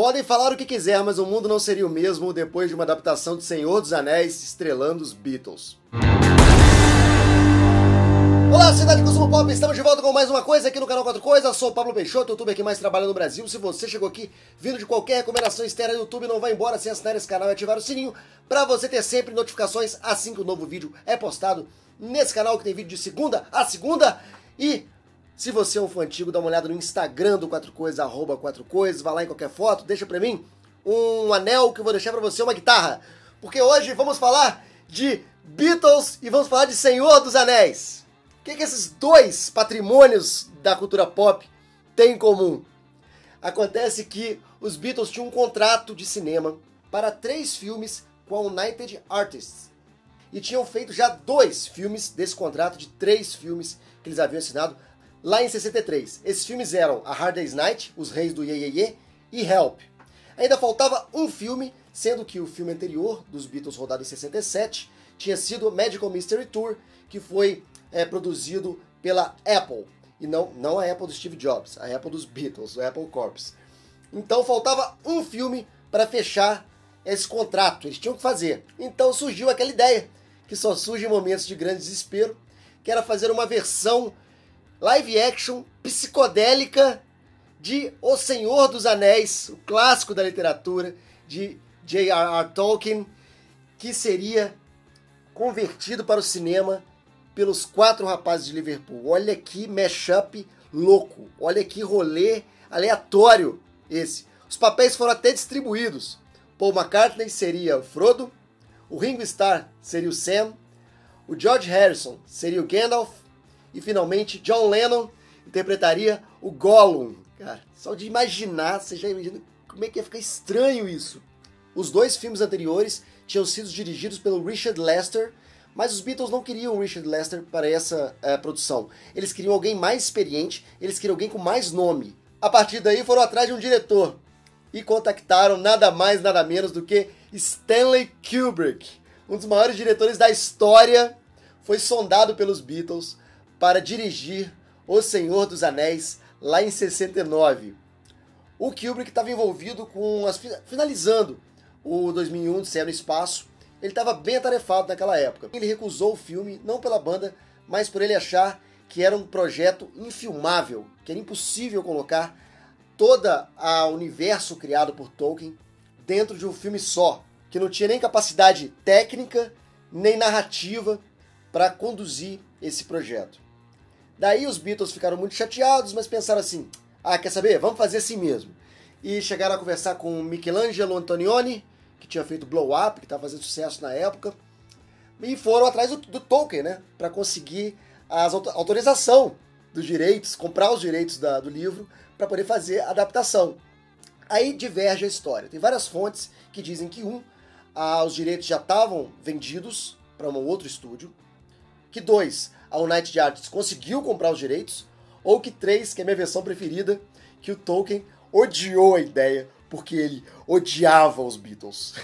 Podem falar o que quiser, mas o mundo não seria o mesmo depois de uma adaptação de Senhor dos Anéis estrelando os Beatles. Olá, Cidade Consumo Pop, estamos de volta com mais uma coisa aqui no canal 4 Coisas. Eu sou o Pablo Peixoto, youtuber que mais trabalha no Brasil. Se você chegou aqui vindo de qualquer recomendação externa do YouTube, não vai embora sem assinar esse canal e ativar o sininho para você ter sempre notificações assim que o novo vídeo é postado nesse canal, que tem vídeo de segunda a segunda. E se você é um fã antigo, dá uma olhada no Instagram do 4 Coisas, @4coisas, vai lá em qualquer foto, deixa pra mim um anel que eu vou deixar pra você, uma guitarra. Porque hoje vamos falar de Beatles e vamos falar de Senhor dos Anéis. O que esses dois patrimônios da cultura pop têm em comum? Acontece que os Beatles tinham um contrato de cinema para 3 filmes com a United Artists. E tinham feito já 2 filmes desse contrato de 3 filmes que eles haviam assinado lá em 63. Esses filmes eram A Hard Day's Night, Os Reis do Ye Ye Ye e Help. Ainda faltava um filme, sendo que o filme anterior dos Beatles, rodado em 67, tinha sido Magical Mystery Tour, que foi produzido pela Apple. E não a Apple do Steve Jobs, a Apple dos Beatles, o Apple Corps. Então faltava um filme para fechar esse contrato, eles tinham que fazer. Então surgiu aquela ideia, que só surge em momentos de grande desespero, que era fazer uma versão live action psicodélica de O Senhor dos Anéis, o clássico da literatura de J.R.R. Tolkien, que seria convertido para o cinema pelos 4 rapazes de Liverpool. Olha que mashup louco, olha que rolê aleatório esse. Os papéis foram até distribuídos. Paul McCartney seria o Frodo, o Ringo Starr seria o Sam, o George Harrison seria o Gandalf, e finalmente John Lennon interpretaria o Gollum. Cara, só de imaginar, você já imagina como é que ia ficar estranho isso. Os 2 filmes anteriores tinham sido dirigidos pelo Richard Lester, mas os Beatles não queriam o Richard Lester para essa produção. Eles queriam alguém mais experiente, eles queriam alguém com mais nome. A partir daí foram atrás de um diretor e contactaram nada mais, nada menos do que Stanley Kubrick. Um dos maiores diretores da história foi sondado pelos Beatles para dirigir O Senhor dos Anéis lá em 69. O Kubrick estava envolvido com finalizando o 2001 Odisseia no Espaço. Ele estava bem atarefado naquela época. Ele recusou o filme, não pela banda, mas por ele achar que era um projeto infilmável, que era impossível colocar todo o universo criado por Tolkien dentro de um filme só, que não tinha nem capacidade técnica, nem narrativa para conduzir esse projeto. Daí os Beatles ficaram muito chateados, mas pensaram assim, quer saber? Vamos fazer assim mesmo. E chegaram a conversar com Michelangelo Antonioni, que tinha feito Blow Up, que estava fazendo sucesso na época, e foram atrás do Tolkien, né, para conseguir a autorização dos direitos, comprar os direitos do livro, para poder fazer a adaptação. Aí diverge a história. Tem várias fontes que dizem que os direitos já estavam vendidos para um outro estúdio, que 2, a United Artists conseguiu comprar os direitos, ou que 3, que é a minha versão preferida, que o Tolkien odiou a ideia, porque ele odiava os Beatles.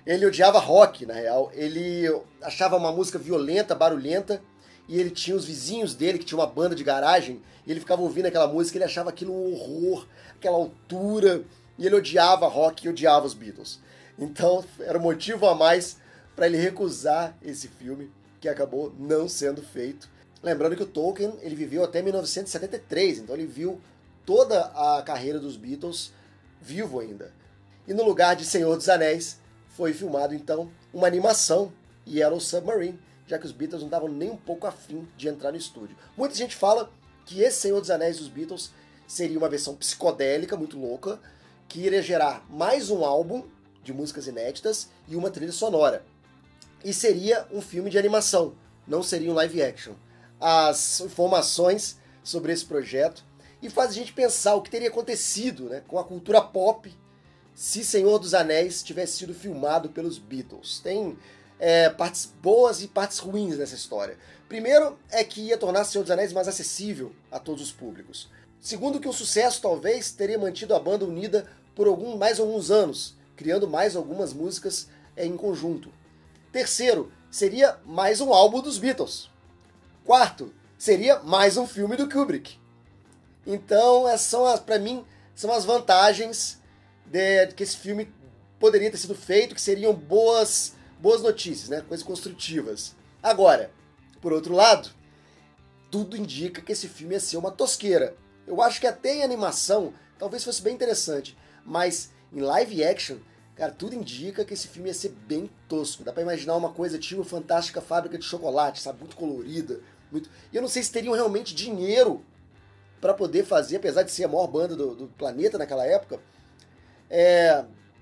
Ele odiava rock, na real. Ele achava uma música violenta, barulhenta, e ele tinha os vizinhos dele, que tinha uma banda de garagem, e ele ficava ouvindo aquela música, ele achava aquilo um horror, aquela altura, e ele odiava rock e odiava os Beatles. Então, era um motivo a mais para ele recusar esse filme, que acabou não sendo feito. Lembrando que o Tolkien ele viveu até 1973, então ele viu toda a carreira dos Beatles vivo ainda. E no lugar de Senhor dos Anéis foi filmado então uma animação, Yellow Submarine, já que os Beatles não estavam nem um pouco afim de entrar no estúdio. Muita gente fala que esse Senhor dos Anéis dos Beatles seria uma versão psicodélica, muito louca, que iria gerar mais um álbum de músicas inéditas e uma trilha sonora. E seria um filme de animação, não seria um live action. As informações sobre esse projeto e faz a gente pensar o que teria acontecido, né, com a cultura pop se Senhor dos Anéis tivesse sido filmado pelos Beatles. Tem partes boas e partes ruins nessa história. Primeiro é que ia tornar Senhor dos Anéis mais acessível a todos os públicos. Segundo, que o sucesso talvez teria mantido a banda unida por mais alguns anos, criando mais algumas músicas em conjunto. Terceiro, seria mais um álbum dos Beatles. Quarto, seria mais um filme do Kubrick. Então, essas para mim, são as vantagens que esse filme poderia ter sido feito, que seriam boas notícias, né? Coisas construtivas. Agora, por outro lado, tudo indica que esse filme ia ser uma tosqueira. Eu acho que até em animação talvez fosse bem interessante, mas em live action, cara, tudo indica que esse filme ia ser bem tosco. Dá pra imaginar uma coisa tipo Fantástica Fábrica de Chocolate, sabe? Muito colorida. E eu não sei se teriam realmente dinheiro para poder fazer, apesar de ser a maior banda do planeta naquela época,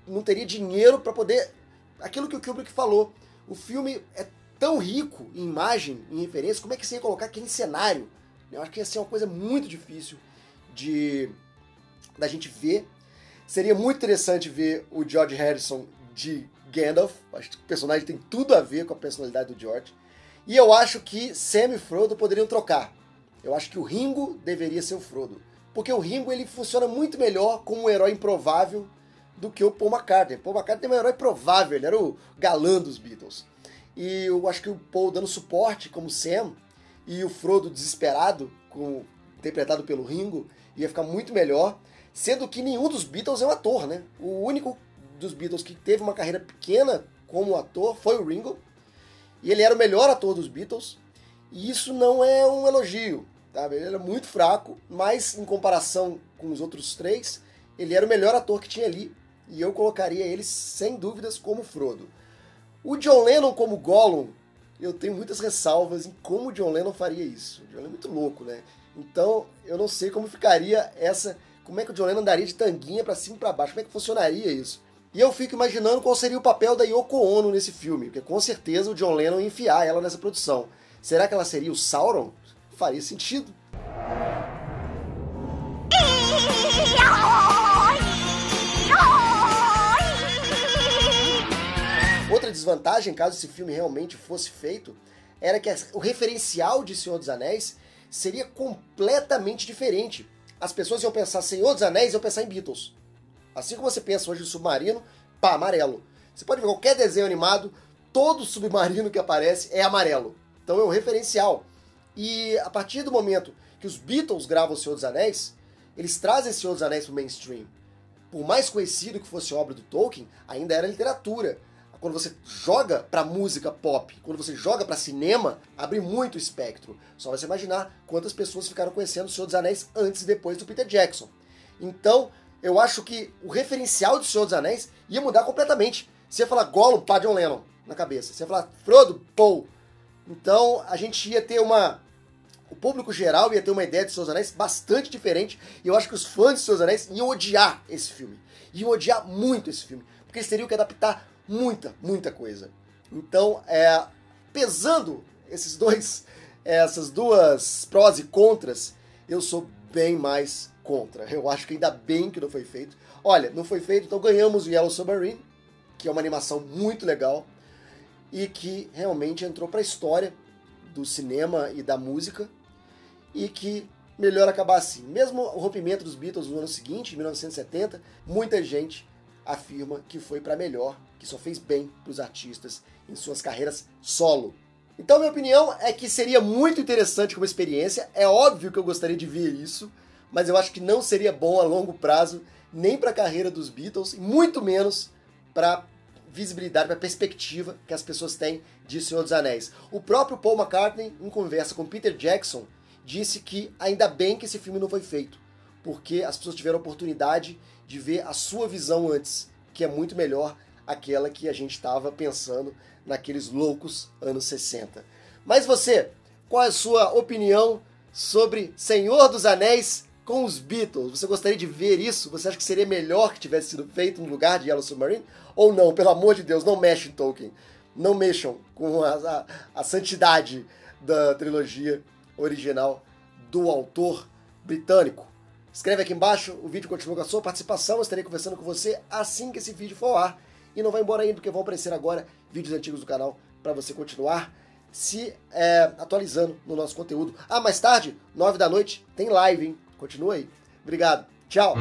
não teria dinheiro para poder... Aquilo que o Kubrick falou, o filme é tão rico em imagem, em referência, como é que você ia colocar aquele cenário? Eu acho que ia ser uma coisa muito difícil da gente ver. Seria muito interessante ver o George Harrison de Gandalf. Acho que o personagem tem tudo a ver com a personalidade do George. E eu acho que Sam e Frodo poderiam trocar. Eu acho que o Ringo deveria ser o Frodo. Porque o Ringo ele funciona muito melhor como um herói improvável do que o Paul McCartney. Paul McCartney é um herói provável, ele era o galã dos Beatles. E eu acho que o Paul dando suporte como Sam e o Frodo desesperado, interpretado pelo Ringo, ia ficar muito melhor. Sendo que nenhum dos Beatles é um ator, né? O único dos Beatles que teve uma carreira pequena como ator foi o Ringo. E ele era o melhor ator dos Beatles. E isso não é um elogio, tá? Ele era muito fraco, mas em comparação com os outros três, ele era o melhor ator que tinha ali. E eu colocaria ele, sem dúvidas, como Frodo. O John Lennon como Gollum, eu tenho muitas ressalvas em como o John Lennon faria isso. O John Lennon é muito louco, né? Então, eu não sei como ficaria essa... Como é que o John Lennon andaria de tanguinha pra cima e pra baixo? Como é que funcionaria isso? E eu fico imaginando qual seria o papel da Yoko Ono nesse filme, porque com certeza o John Lennon ia enfiar ela nessa produção. Será que ela seria o Sauron? Faria sentido. Outra desvantagem, caso esse filme realmente fosse feito, era que o referencial de Senhor dos Anéis seria completamente diferente. As pessoas iam pensar Senhor dos Anéis e iam pensar em Beatles. Assim como você pensa hoje no Submarino, pá, amarelo. Você pode ver qualquer desenho animado, todo submarino que aparece é amarelo. Então é um referencial. E a partir do momento que os Beatles gravam o Senhor dos Anéis, eles trazem Senhor dos Anéis para o mainstream. Por mais conhecido que fosse a obra do Tolkien, ainda era literatura. Quando você joga para música pop, quando você joga para cinema, abre muito o espectro. Só você imaginar quantas pessoas ficaram conhecendo o Senhor dos Anéis antes e depois do Peter Jackson. Então, eu acho que o referencial do Senhor dos Anéis ia mudar completamente. Você ia falar Gollum, pá, John Lennon na cabeça. Você ia falar Frodo, Paul. Então, a gente ia ter o público geral ia ter uma ideia de Senhor dos Anéis bastante diferente. E eu acho que os fãs de Senhor dos Anéis iam odiar esse filme. Iam odiar muito esse filme. Porque eles teriam que adaptar muita coisa. Então, pesando essas duas prós e contras, eu sou bem mais contra. Eu acho que ainda bem que não foi feito. Olha, não foi feito, então ganhamos o Yellow Submarine, que é uma animação muito legal e que realmente entrou para a história do cinema e da música e que melhor acabar assim. Mesmo o rompimento dos Beatles no ano seguinte, em 1970, muita gente afirma que foi para melhor, que só fez bem para os artistas em suas carreiras solo. Então, minha opinião é que seria muito interessante como experiência. É óbvio que eu gostaria de ver isso, mas eu acho que não seria bom a longo prazo, nem para a carreira dos Beatles, e muito menos para visibilidade, para a perspectiva que as pessoas têm de Senhor dos Anéis. O próprio Paul McCartney, em conversa com Peter Jackson, disse que ainda bem que esse filme não foi feito, porque as pessoas tiveram a oportunidade de ver a sua visão antes, que é muito melhor aquela que a gente estava pensando naqueles loucos anos 60. Mas você, qual é a sua opinião sobre Senhor dos Anéis com os Beatles? Você gostaria de ver isso? Você acha que seria melhor que tivesse sido feito no lugar de Yellow Submarine? Ou não? Pelo amor de Deus, não mexe em Tolkien. Não mexam com a santidade da trilogia original do autor britânico. Escreve aqui embaixo, o vídeo continua com a sua participação, eu estarei conversando com você assim que esse vídeo for ao ar. E não vai embora ainda, porque vão aparecer agora vídeos antigos do canal para você continuar se atualizando no nosso conteúdo. Mais tarde, 9 da noite, tem live, hein? Continua aí. Obrigado. Tchau.